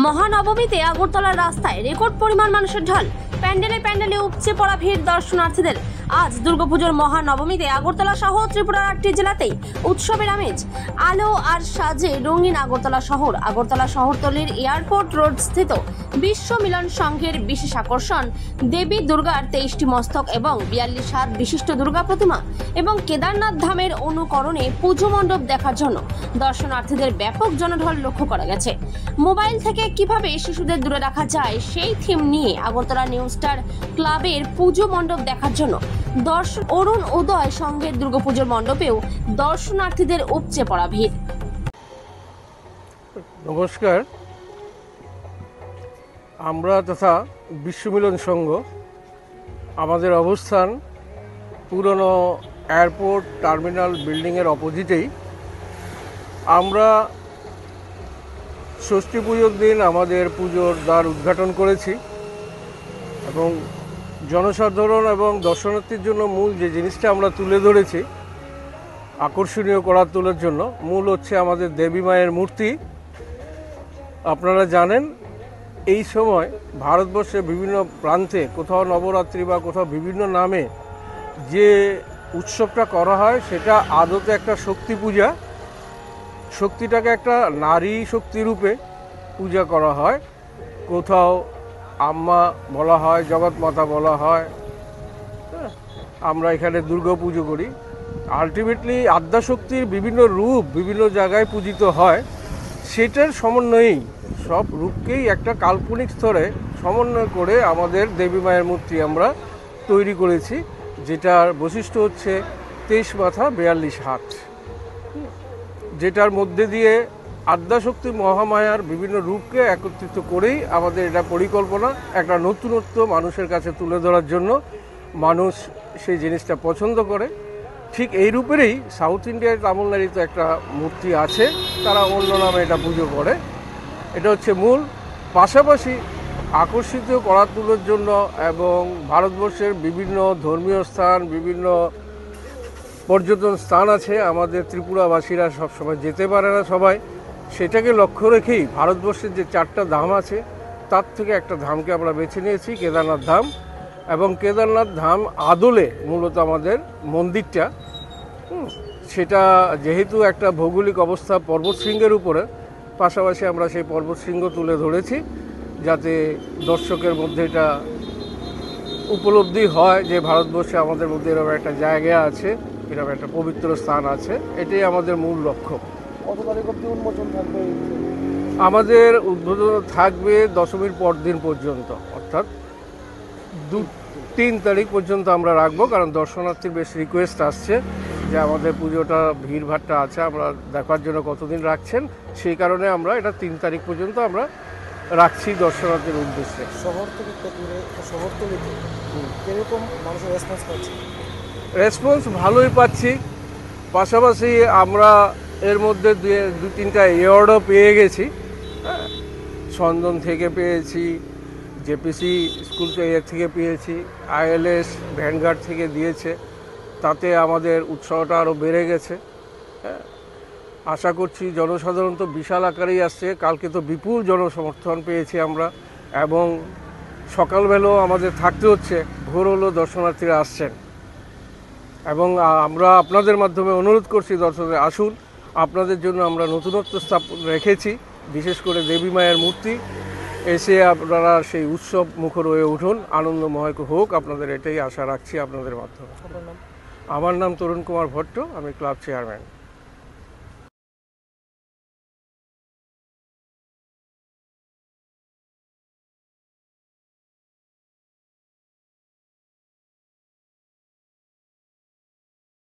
মহানবমীতে আগরতলার রাস্তায় রেকর্ড পরিমাণ মানুষের ঢল। প্যান্ডেলে উপচে পড়া ভিড় দর্শনার্থীদের। আজ দুর্গাপুজোর মহানবমীতে আগরতলা সহ ত্রিপুরার 8টি জেলাতেই উৎসবের আমেজ। আলো আর সাজে রঙিন আগরতলা শহর। আগরতলা শহরতলির এয়ারপোর্ট রোড স্থিত বিশ্ব মিলন সংঘের বিশেষ আকর্ষণ দেবী দুর্গার 23টি মস্তক এবং 42 হাত বিশিষ্ট দুর্গা প্রতিমা এবং কেদারনাথ ধামের অনুকরণে পুজো মণ্ডপ দেখার জন্য দর্শনার্থীদের ব্যাপক জনঢল লক্ষ্য করা গেছে। মোবাইল থেকে কিভাবে শিশুদের দূরে রাখা যায় সেই থিম নিয়ে আগরতলা নিউ স্টার ক্লাবের পুজো মণ্ডপ দেখার জন্য অরুণ উদয় সংঘের দুর্গাপুজোর মণ্ডপেও দর্শনার্থীদের উপচে পড়া ভিড়। নমস্কার, আমরা তথা বিশ্বমিলন সংঘ আমাদের অবস্থান পুরনো এয়ারপোর্ট টার্মিনাল বিল্ডিংয়ের অপোজিটেই। আমরা ষষ্ঠী পুজোর দিন আমাদের পুজোর দ্বার উদ্ঘাটন করেছি এবং জনসাধারণ এবং দর্শনার্থীর জন্য মূল যে জিনিসটা আমরা তুলে ধরেছি আকর্ষণীয় করার তোলার জন্য মূল হচ্ছে আমাদের দেবী মায়ের মূর্তি। আপনারা জানেন এই সময় ভারতবর্ষে বিভিন্ন প্রান্তে কোথাও নবরাত্রি বা কোথাও বিভিন্ন নামে যে উৎসবটা করা হয় সেটা আদতে একটা শক্তি পূজা। শক্তিটাকে একটা নারী শক্তি রূপে পূজা করা হয়। কোথাও আম্মা বলা হয়, জগৎ মাতা বলা হয়। আমরা এখানে দুর্গা পুজো করি। আলটিমেটলি আদ্যাশক্তির বিভিন্ন রূপ বিভিন্ন জায়গায় পূজিত হয়। সেটার সমন্বয়েই সব রূপকেই একটা কাল্পনিক স্তরে সমন্বয় করে আমাদের দেবী মায়ের মূর্তি আমরা তৈরি করেছি, যেটার বৈশিষ্ট্য হচ্ছে 23 মাথা 42 হাত, যেটার মধ্যে দিয়ে আদ্যাশক্তি মহামায়ার বিভিন্ন রূপকে একত্রিত করেই আমাদের এটা পরিকল্পনা। একটা নতুনত্ব মানুষের কাছে তুলে ধরার জন্য মানুষ সেই জিনিসটা পছন্দ করে। ঠিক এই রূপেরই সাউথ ইন্ডিয়ার তামিলনাড়ুতে একটা মূর্তি আছে, তারা অন্য নামে এটা পুজো করে। এটা হচ্ছে মূল। পাশাপাশি আকর্ষিত করার তোলার জন্য এবং ভারতবর্ষের বিভিন্ন ধর্মীয় স্থান, বিভিন্ন পর্যটন স্থান আছে, আমাদের ত্রিপুরাবাসীরা সবসময় যেতে পারে না সবাই। সেটাকে লক্ষ্য রেখেই ভারতবর্ষের যে 4টা ধাম আছে তার থেকে একটা ধামকে আমরা বেছে নিয়েছি, কেদারনাথ ধাম। এবং কেদারনাথ ধাম আদলে মূলত আমাদের মন্দিরটা, সেটা যেহেতু একটা ভৌগোলিক অবস্থা পর্বতশৃঙ্গের উপরে, পাশাপাশি আমরা সেই পর্বতশৃঙ্গ তুলে ধরেছি যাতে দর্শকের মধ্যে এটা উপলব্ধি হয় যে ভারতবর্ষে আমাদের মধ্যে এরকম একটা জায়গা আছে, এরকম একটা পবিত্র স্থান আছে। এটাই আমাদের মূল লক্ষ্য। কত তারিখ অবধি উন্মোচন থাকবে? আমাদের উদ্বোধন থাকবে দশমীর পর দিন পর্যন্ত, অর্থাৎ 3 তারিখ পর্যন্ত আমরা রাখবো। কারণ দর্শনার্থীর বেশ রিকোয়েস্ট আসছে যে আমাদের পুজোটা ভিড়ভাট্টা আছে, আমরা দেখার জন্য কতদিন রাখছেন। সেই কারণে আমরা এটা 3 তারিখ পর্যন্ত আমরা রাখছি দর্শনার্থীর উদ্দেশ্যে। শহর থেকে শহরতলিতে কীরকম মানুষের রেসপন্স পাচ্ছে? রেসপন্স ভালোই পাচ্ছি। পাশাপাশি আমরা এর মধ্যে 2-3টা অ্যাওয়ার্ডও পেয়ে গেছি। সন্দন থেকে পেয়েছি, জেপিসি স্কুল থেকে পেয়েছি, ILS ভ্যানগার্ড থেকে দিয়েছে। তাতে আমাদের উৎসাহটা আরও বেড়ে গেছে। আশা করছি জনসাধারণ তো বিশাল আকারেই আসছে। কালকে তো বিপুল জনসমর্থন পেয়েছি আমরা, এবং সকালবেলাও আমাদের থাকতে হচ্ছে, ভোর হলো দর্শনার্থীরা আসছেন। এবং আমরা আপনাদের মাধ্যমে অনুরোধ করছি দর্শকদের আসুন, আপনাদের জন্য আমরা নতুনত্ব স্থাপন রেখেছি, বিশেষ করে দেবী মায়ের মূর্তি। এসে আপনারা সেই উৎসব মুখর হয়ে উঠুন, আনন্দময় হোক আপনাদের, এটাই আশা রাখছি আপনাদের মাধ্যমে। আমার নাম তরুণ কুমার ভট্ট, আমি ক্লাব চেয়ারম্যান।